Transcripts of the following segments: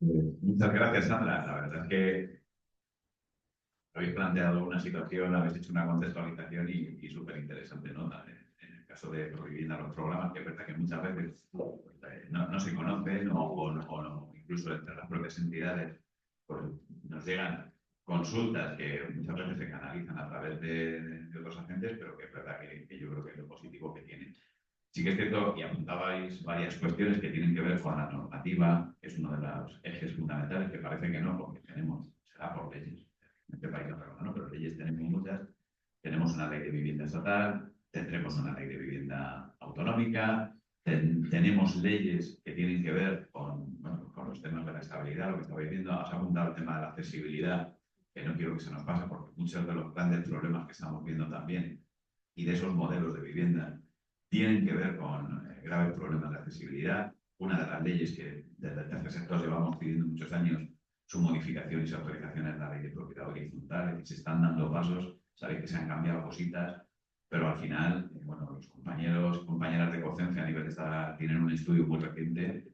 Muchas gracias, Sandra. La verdad es que habéis planteado una situación, habéis hecho una contextualización y súper interesante, ¿no? En el caso de Provivienda, los programas, que es verdad que muchas veces no se conocen incluso entre las propias entidades pues, nos llegan consultas que muchas veces se canalizan a través de otros agentes, pero que es verdad que yo creo que es lo positivo que tienen. Sí que es cierto, y apuntabais varias cuestiones que tienen que ver con la normativa, que es uno de los ejes fundamentales, que parece que no, porque será por leyes. En este país no, pero leyes tenemos muchas. Tenemos una ley de vivienda estatal, tendremos una ley de vivienda autonómica, tenemos leyes que tienen que ver con los temas de la estabilidad, lo que estabais viendo. Has apuntado el tema de la accesibilidad, que no quiero que se nos pase, porque muchos de los grandes problemas que estamos viendo también y de esos modelos de vivienda tienen que ver con graves problemas de accesibilidad. Una de las leyes que desde el tercer sector llevamos pidiendo muchos años su modificación y su actualización es la ley de propiedad horizontal, que se están dando pasos, sabéis que se han cambiado cositas, pero al final, los compañeros y compañeras de Cocencia a nivel estatal tienen un estudio muy reciente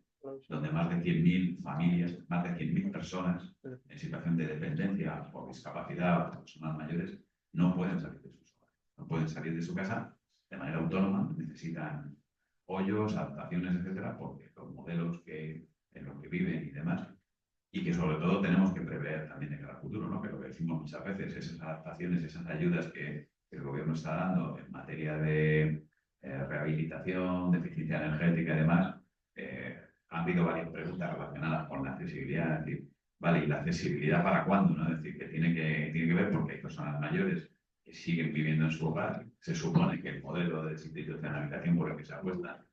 donde más de 100.000 familias, más de 100.000 personas en situación de dependencia o discapacidad o personas mayores no pueden salir de sus hogares, no pueden salir de su casa de manera autónoma, necesitan hoyos, adaptaciones, etcétera, porque los modelos en los que viven y demás, y que sobre todo tenemos que prever también de cara al futuro, ¿no? Que lo que decimos muchas veces, esas adaptaciones, esas ayudas que el gobierno está dando en materia de rehabilitación, de eficiencia energética y demás, han habido varias preguntas relacionadas con la accesibilidad, es decir, vale, ¿y la accesibilidad para cuándo? ¿No? Es decir, que tiene que ver porque hay personas mayores que siguen viviendo en su hogar. Se supone que el modelo de institucionalización por el que se apuesta,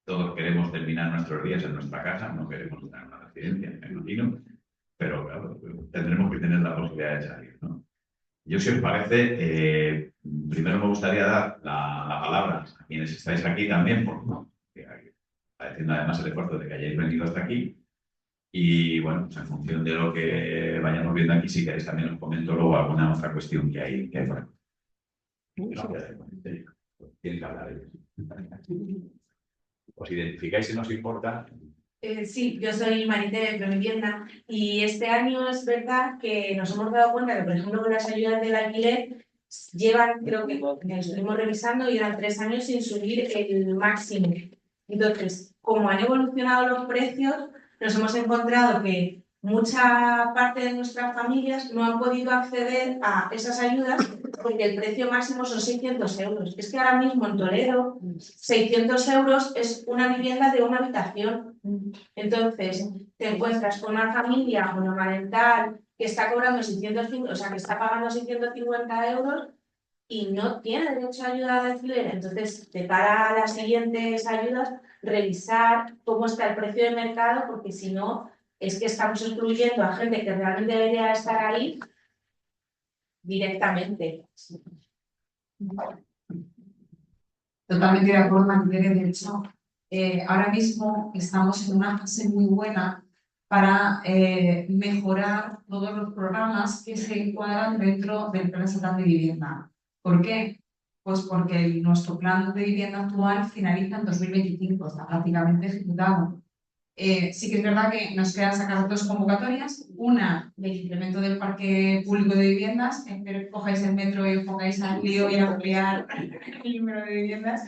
todos queremos terminar nuestros días en nuestra casa, no queremos estar en una residencia, me imagino, pero claro, tendremos que tener la posibilidad de salir, ¿no? Yo, si os parece, primero me gustaría dar la palabra a quienes estáis aquí también, porque agradeciendo además el esfuerzo de que hayáis venido hasta aquí. Y bueno, pues en función de lo que vayamos viendo aquí, si queréis también os comento luego alguna otra cuestión que hay por aquí. Tienen que hablar ellos. ¿Os identificáis si nos importa? Sí, yo soy Marité de Provivienda y este año es verdad que nos hemos dado cuenta que, por ejemplo, con las ayudas del alquiler llevan, creo que estuvimos revisando y eran 3 años sin subir el máximo. Entonces, como han evolucionado los precios, nos hemos encontrado que mucha parte de nuestras familias no han podido acceder a esas ayudas porque el precio máximo son 600 euros. Es que ahora mismo en Toledo, 600 euros es una vivienda de una habitación. Entonces, te encuentras con una familia monomarental que está cobrando 650, o sea, que está pagando 650 euros y no tiene derecho a ayuda de alquiler. Entonces, de cara a las siguientes ayudas, revisar cómo está el precio de mercado, porque si no, es que estamos excluyendo a gente que realmente debería estar ahí directamente. Totalmente de acuerdo, Matilde. De hecho, ahora mismo estamos en una fase muy buena para mejorar todos los programas que se encuadran dentro del Plan Estatal de Vivienda. ¿Por qué? Pues porque nuestro plan de vivienda actual finaliza en 2025, está prácticamente ejecutado. Sí que es verdad que nos quedan sacar 2 convocatorias, una del incremento del parque público de viviendas, que cojáis el metro y enfocáis al lío y ampliar el número de viviendas.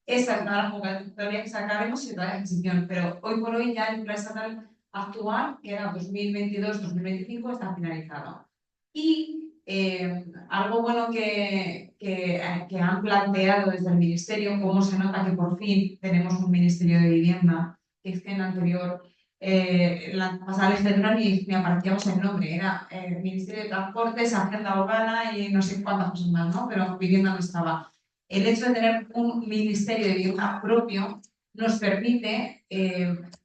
Esa es la convocatoria que sacaremos y otra la ejecución, pero hoy por hoy ya el plan estatal actual, que era 2022-2025, está finalizado. Y algo bueno que han planteado desde el Ministerio, cómo se nota que por fin tenemos un Ministerio de Vivienda, que es que en la anterior, la pasada legislatura ni aparecíamos el nombre, era Ministerio de Transportes, Hacienda Urbana y no sé cuántas cosas más, ¿no? Pero vivienda no estaba. El hecho de tener un Ministerio de Vivienda propio nos permite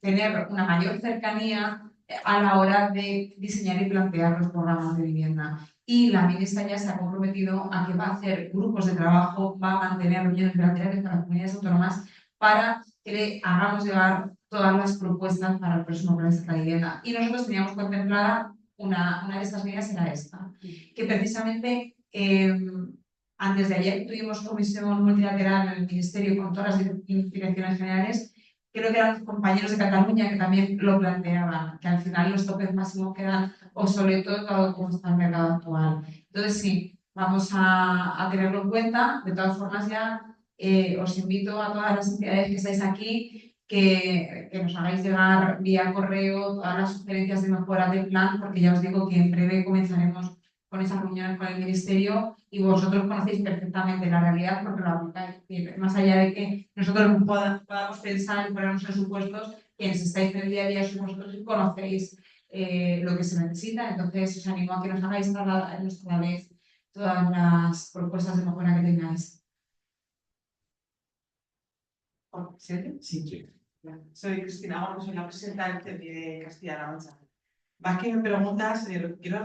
tener una mayor cercanía a la hora de diseñar y plantear los programas de vivienda. Y la ministra ya se ha comprometido a que va a hacer grupos de trabajo, va a mantener reuniones bilaterales con las comunidades autónomas para que le hagamos llegar todas las propuestas para el próximo plan estatal de vivienda. Y nosotros teníamos contemplada una de estas medidas era esta, que precisamente antes de ayer tuvimos comisión multilateral en el Ministerio con todas las direcciones generales creo que eran los compañeros de Cataluña que también lo planteaban, que al final los topes máximos quedan obsoletos dado cómo está el mercado actual. Entonces sí, vamos a tenerlo en cuenta. De todas formas ya os invito a todas las entidades que estáis aquí que nos hagáis llegar vía correo todas las sugerencias de mejora del plan, porque ya os digo que en breve comenzaremos con esas reuniones con el Ministerio y vosotros conocéis perfectamente la realidad porque lo aplicáis. Más allá de que nosotros podamos pensar y ponernos en supuestos, quienes estáis en el día a día sois vosotros y conocéis lo que se necesita. Entonces os animo a que nos hagáis a nuestra vez todas las propuestas de mejora que tengáis. ¿Sí? Sí. Soy Cristina Gómez, soy la presidenta de Castilla-La Mancha. Más que me preguntas, quiero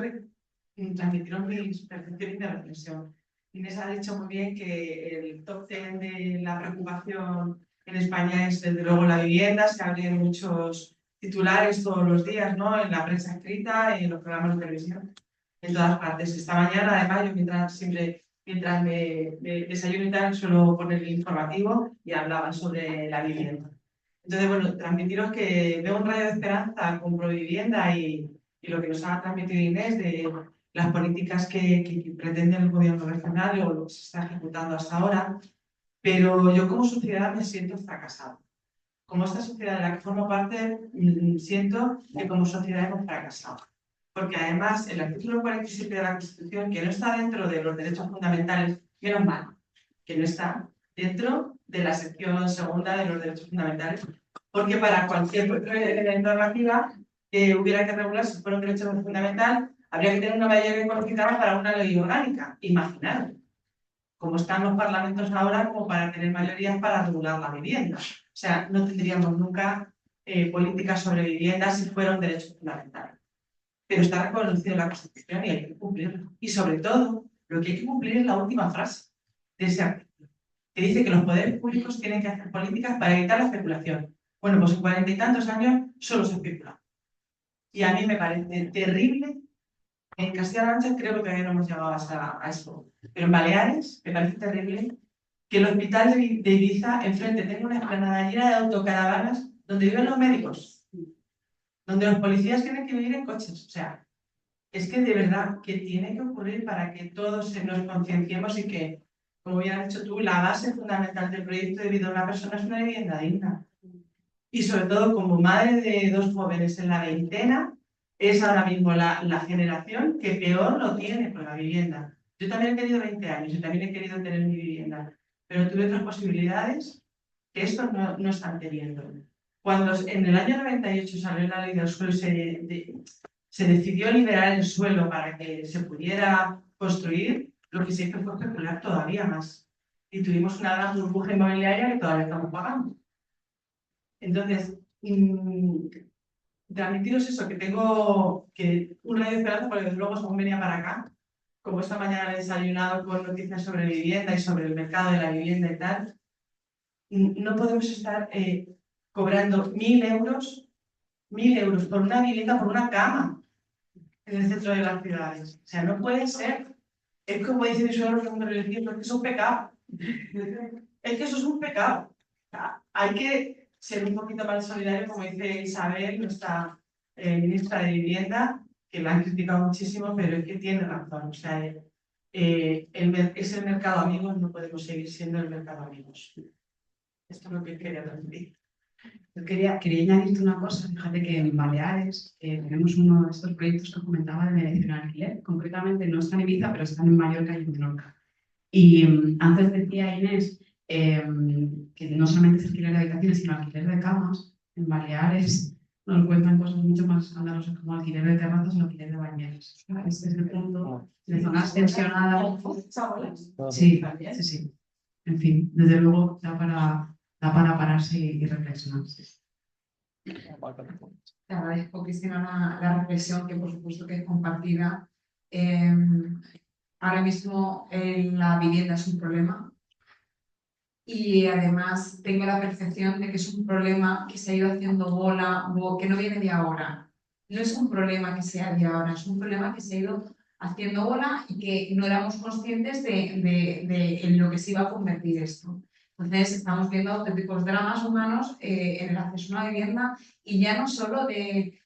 transmitiros mis percepciones y mi reflexión. Inés ha dicho muy bien que el top 10 de la preocupación en España es desde luego la vivienda. Se abren muchos titulares todos los días, ¿no? En la prensa escrita y en los programas de televisión, en todas partes. Esta mañana, además, yo mientras me desayuno y tal, suelo poner el informativo y hablaban sobre la vivienda. Entonces, bueno, transmitiros que veo un rayo de esperanza con Provivienda y lo que nos ha transmitido Inés de las políticas que pretende el gobierno regional o lo que se está ejecutando hasta ahora, pero yo como sociedad me siento fracasada. Como esta sociedad de la que formo parte, siento que como sociedad hemos fracasado. Porque además el artículo 47 de la Constitución, que no está dentro de los derechos fundamentales, menos mal, que no está dentro de la sección segunda de los derechos fundamentales, porque para cualquier normativa que hubiera que regular si fuera un derecho fundamental, habría que tener una mayoría cualificada para una ley orgánica. Imaginad cómo están los parlamentos ahora como para tener mayorías para regular la vivienda. O sea, no tendríamos nunca políticas sobre vivienda si fuera un derecho fundamental. Pero está reconocido en la Constitución y hay que cumplirlo. Y sobre todo, lo que hay que cumplir es la última frase de ese artículo, que dice que los poderes públicos tienen que hacer políticas para evitar la especulación. Bueno, pues en 40 y tantos años solo se especula. Y a mí me parece terrible. En Castilla-La Mancha creo que todavía no hemos llegado a eso. Pero en Baleares me parece terrible que el hospital de Ibiza enfrente tenga una explanada llena de autocaravanas donde viven los médicos, donde los policías tienen que vivir en coches. O sea, es que de verdad que tiene que ocurrir para que todos nos concienciemos y que, como bien has dicho tú, la base fundamental del proyecto de vida de una persona es una vivienda digna. Y sobre todo, como madre de dos jóvenes en la veintena, es ahora mismo la generación que peor lo tiene con la vivienda. Yo también he tenido 20 años y también he querido tener mi vivienda, pero tuve otras posibilidades que estos no están teniendo. Cuando en el año 98 salió la ley del suelo y se decidió liberar el suelo para que se pudiera construir, lo que se hizo fue especular todavía más. Y tuvimos una gran burbuja inmobiliaria que todavía estamos pagando. Entonces, transmitiros eso, que tengo un rayo de esperanza, porque desde luego según venía para acá, como esta mañana he desayunado con noticias sobre vivienda y sobre el mercado de la vivienda y tal, no podemos estar cobrando 1.000 euros por una vivienda, por una cama en el centro de las ciudades. O sea, no puede ser. Es como dice mi suegro, que es que es un pecado. Es que eso es un pecado. O sea, hay que ser un poquito más solidario, como dice Isabel, nuestra ministra de Vivienda, que la han criticado muchísimo, pero es que tiene razón. O sea, es el mercado amigos, no podemos seguir siendo el mercado amigos. Esto es lo que quería transmitir. Yo quería añadirte una cosa. Fíjate que en Baleares tenemos uno de estos proyectos que comentaba de mediación alquiler. Concretamente no están en Ibiza, pero están en Mallorca y en Menorca. Y antes decía Inés que no solamente es alquiler de habitaciones, sino alquiler de camas. En Baleares nos cuentan cosas mucho más escandalosas como alquiler de terrazas o alquiler de bañeras. Este es el punto de zonas tensionadas. Sí, sí, sí. En fin, desde luego da para pararse y reflexionar. Te agradezco, Cristina, la reflexión, que por supuesto que es compartida. Ahora mismo la vivienda es un problema y además tengo la percepción de que es un problema que se ha ido haciendo bola, que no viene de ahora. No es un problema que sea de ahora, es un problema que se ha ido haciendo bola y que no éramos conscientes de en lo que se iba a convertir esto. Entonces, estamos viendo auténticos dramas humanos en el acceso a una vivienda y ya no solo que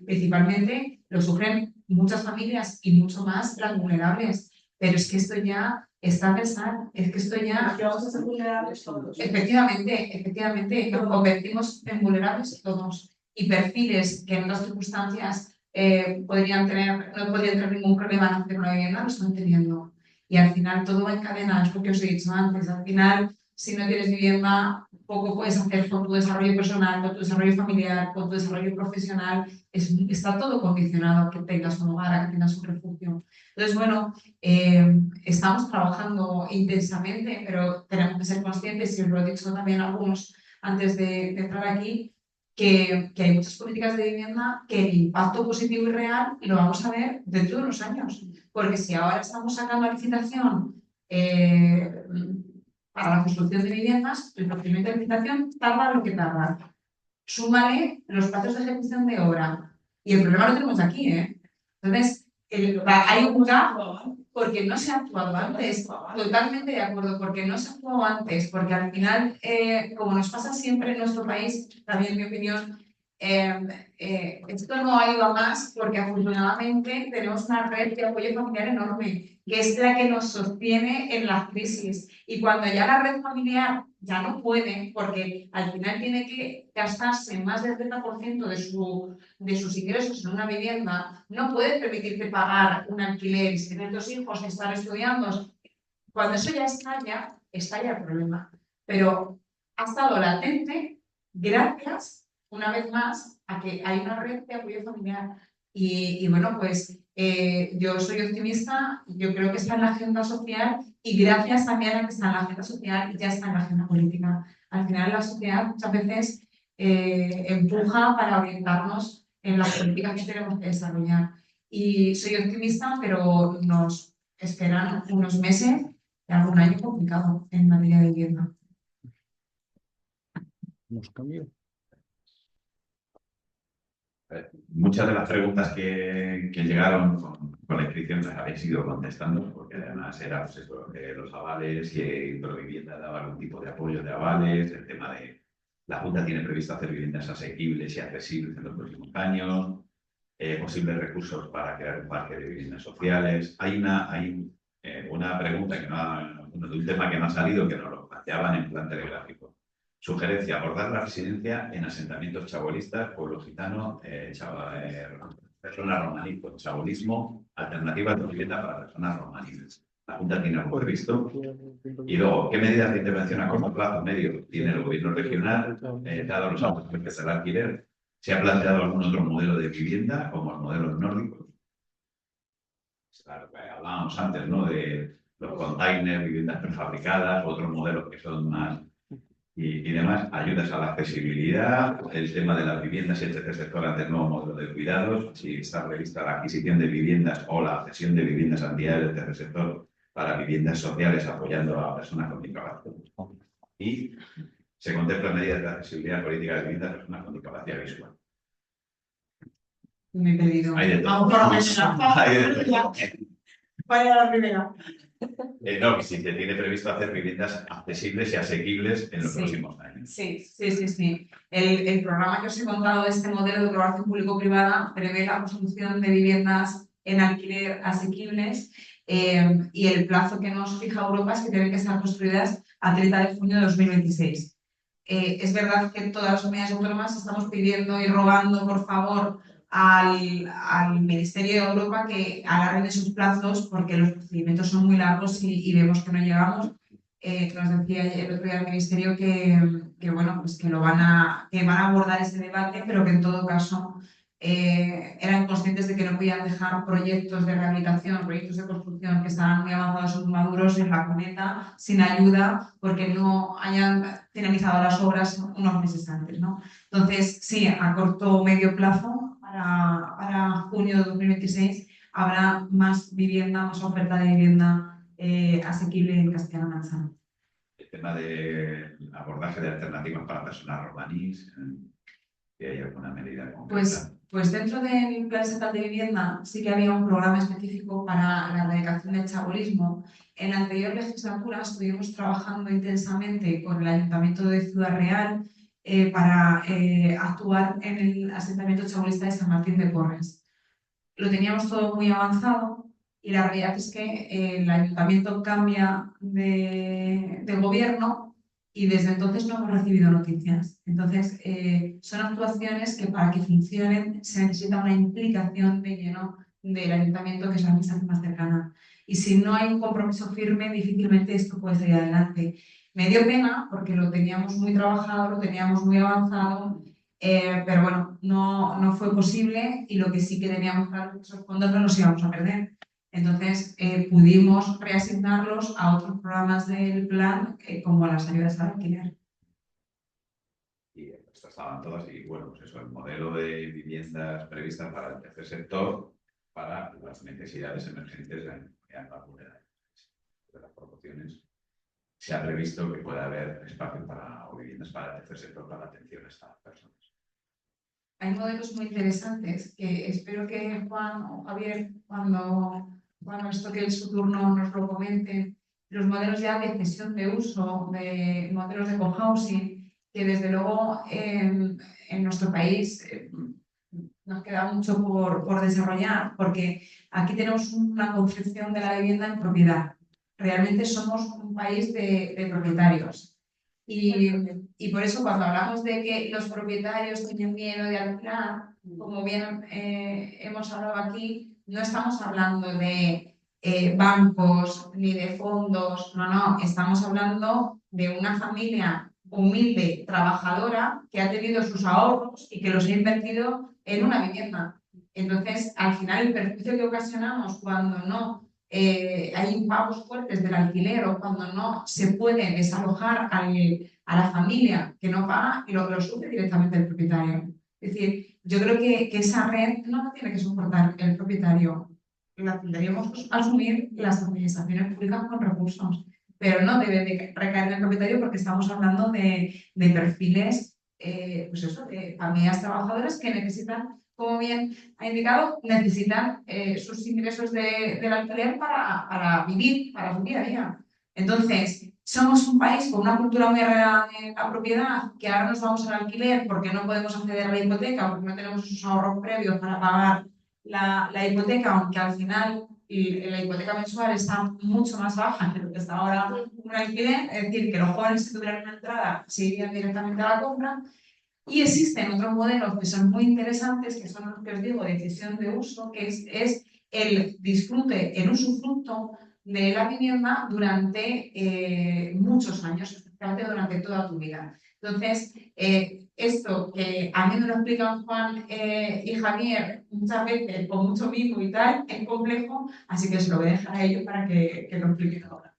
principalmente lo sufren muchas familias y mucho más las vulnerables, pero es que esto ya está a pesar, es que esto ya... Que vamos a ser vulnerables todos. Efectivamente, nos convertimos en vulnerables todos y perfiles que en otras circunstancias no podrían tener ningún problema en hacer una vivienda, lo están teniendo. Y al final todo va en cadena, es lo que os he dicho antes. Al final, si no tienes vivienda, poco puedes hacer con tu desarrollo personal, con tu desarrollo familiar, con tu desarrollo profesional. Está todo condicionado a que tengas un hogar, a que tengas un refugio. Entonces, bueno, estamos trabajando intensamente, pero tenemos que ser conscientes, y os lo he dicho también a algunos antes de entrar aquí, que hay muchas políticas de vivienda que el impacto positivo y real lo vamos a ver dentro de unos años. Porque si ahora estamos sacando a licitación para la construcción de viviendas, el procedimiento de licitación tarda lo que tarda. Súmale los plazos de ejecución de obra. Y el problema lo tenemos aquí, ¿eh? Entonces, hay un gap porque no se ha actuado antes. Totalmente de acuerdo, porque no se ha actuado antes. Porque al final, como nos pasa siempre en nuestro país, también en mi opinión, esto no ha ido a más porque afortunadamente tenemos una red de apoyo familiar enorme, que es la que nos sostiene en las crisis. Y cuando ya la red familiar ya no puede, porque al final tiene que gastarse más del 30% de sus ingresos en una vivienda, no puede permitirte pagar un alquiler y si tienes 2 hijos y estar estudiando. Cuando eso ya está ya el problema. Pero ha estado latente gracias, una vez más, a que hay una red de apoyo familiar. Y bueno, pues yo soy optimista, yo creo que está en la agenda social y gracias también a que está en la agenda social ya está en la agenda política. Al final la sociedad muchas veces empuja para orientarnos en las políticas que tenemos que desarrollar. Y soy optimista, pero nos esperan unos meses de algún año complicado en materia de vivienda. Nos cambió. Muchas de las preguntas que llegaron con la inscripción las habéis ido contestando, porque además era pues eso, los avales, y Provivienda daba algún tipo de apoyo de avales, el tema de la Junta tiene previsto hacer viviendas asequibles y accesibles en los próximos años, posibles recursos para crear un parque de viviendas sociales. Hay una pregunta de un tema que no ha salido, que nos lo planteaban en plan telegráfico. Sugerencia: abordar la residencia en asentamientos chabolistas, pueblo gitano, personas romaníes, con chabolismo, alternativas de vivienda para personas romaníes. La Junta tiene algo previsto. Y luego, ¿qué medidas de intervención a corto plazo medio tiene el gobierno regional, dado los aumentos que se da alquiler? ¿Se ha planteado algún otro modelo de vivienda, como los modelos nórdicos? Claro, hablábamos antes, ¿no?, de los containers, viviendas prefabricadas, otros modelos que son más... Y demás, ayudas a la accesibilidad, el tema de las viviendas y el tercer sector ante el nuevo modelo de cuidados, si está prevista la adquisición de viviendas o la cesión de viviendas a entidades del tercer sector para viviendas sociales apoyando a personas con discapacidad. Y se contemplan medidas de accesibilidad política de vivienda a personas con discapacidad visual. Me he perdido. Hay de todo. Vamos por la Hay de todo. Vaya la primera. No, que si se tiene previsto hacer viviendas accesibles y asequibles en los Sí. próximos años. Sí. El programa que os he contado de este modelo de colaboración público-privada prevé la construcción de viviendas en alquiler asequibles y el plazo que nos fija Europa es que tienen que estar construidas a 30 de junio de 2026. Es verdad que todas las comunidades autónomas estamos pidiendo y rogando, por favor, al Ministerio de Europa que alargue sus plazos porque los procedimientos son muy largos y vemos que no llegamos. Nos decía el otro día el Ministerio que bueno, pues que van a abordar ese debate, pero que en todo caso eran conscientes de que no podían dejar proyectos de rehabilitación, proyectos de construcción que estaban muy avanzados o muy maduros en la cuneta, sin ayuda, porque no hayan finalizado las obras unos meses antes, ¿no? Entonces, sí, a corto o medio plazo, para junio de 2026, habrá más vivienda, más oferta de vivienda asequible en Castilla-La Mancha. El tema de abordaje de alternativas para personas romaníes, que hay alguna medida concreta. Pues dentro del Plan Estatal de Vivienda sí que había un programa específico para la erradicación del chabolismo. En la anterior legislatura estuvimos trabajando intensamente con el Ayuntamiento de Ciudad Real para actuar en el asentamiento chabolista de San Martín de Porres. Lo teníamos todo muy avanzado y la realidad es que el Ayuntamiento cambia de gobierno y desde entonces no hemos recibido noticias. Entonces, son actuaciones que para que funcionen se necesita una implicación de lleno del ayuntamiento, que es la administración más cercana. Y si no hay un compromiso firme, difícilmente esto puede salir adelante. Me dio pena porque lo teníamos muy trabajado, lo teníamos muy avanzado, pero bueno, no fue posible y lo que sí que teníamos claro es que esos fondos no los íbamos a perder. Entonces, pudimos reasignarlos a otros programas del plan, como las ayudas al alquiler. Y estas estaban todas, y bueno, pues eso, el modelo de viviendas previstas para el tercer sector, para las necesidades emergentes de la comunidad más vulnerable. De las proporciones, se ha previsto que pueda haber espacio para, o viviendas para el tercer sector para atención a estas personas. Hay modelos muy interesantes que espero que Juan o Javier, cuando les toque su turno, nos lo comenten. Los modelos ya de cesión de uso, de modelos de cohousing, que desde luego en nuestro país nos queda mucho por desarrollar, porque aquí tenemos una concepción de la vivienda en propiedad. Realmente somos un país de propietarios. Y por eso cuando hablamos de que los propietarios tienen miedo de alquilar, como bien hemos hablado aquí, no estamos hablando de bancos ni de fondos, no, estamos hablando de una familia humilde, trabajadora, que ha tenido sus ahorros y que los ha invertido en una vivienda. Entonces, al final, el perjuicio que ocasionamos cuando no hay impagos fuertes del alquiler o cuando no se puede desalojar a la familia que no paga, lo sufre directamente el propietario. Es decir, yo creo que esa red no la tiene que soportar el propietario. La tendríamos que asumir las administraciones públicas con recursos, pero no debe de recaer en el propietario porque estamos hablando de perfiles, pues eso, de familias trabajadoras que necesitan, como bien ha indicado, necesitan sus ingresos del alquiler para vivir, para su día a día. Entonces, somos un país con una cultura muy arraigada en la propiedad, que ahora nos vamos al alquiler porque no podemos acceder a la hipoteca, porque no tenemos esos ahorros previos para pagar la hipoteca, aunque al final la hipoteca mensual está mucho más baja que lo que está ahora un alquiler, es decir, que los jóvenes si tuvieran una entrada se irían directamente a la compra. Y existen otros modelos que son muy interesantes, que son los que os digo, de cesión de uso, que es el disfrute, el usufructo de la vivienda durante muchos años, especialmente durante toda tu vida. Entonces, esto que a mí me lo explican Juan y Javier muchas veces con mucho mimo y tal, es complejo, así que se lo voy a dejar a ellos para que lo expliquen ahora.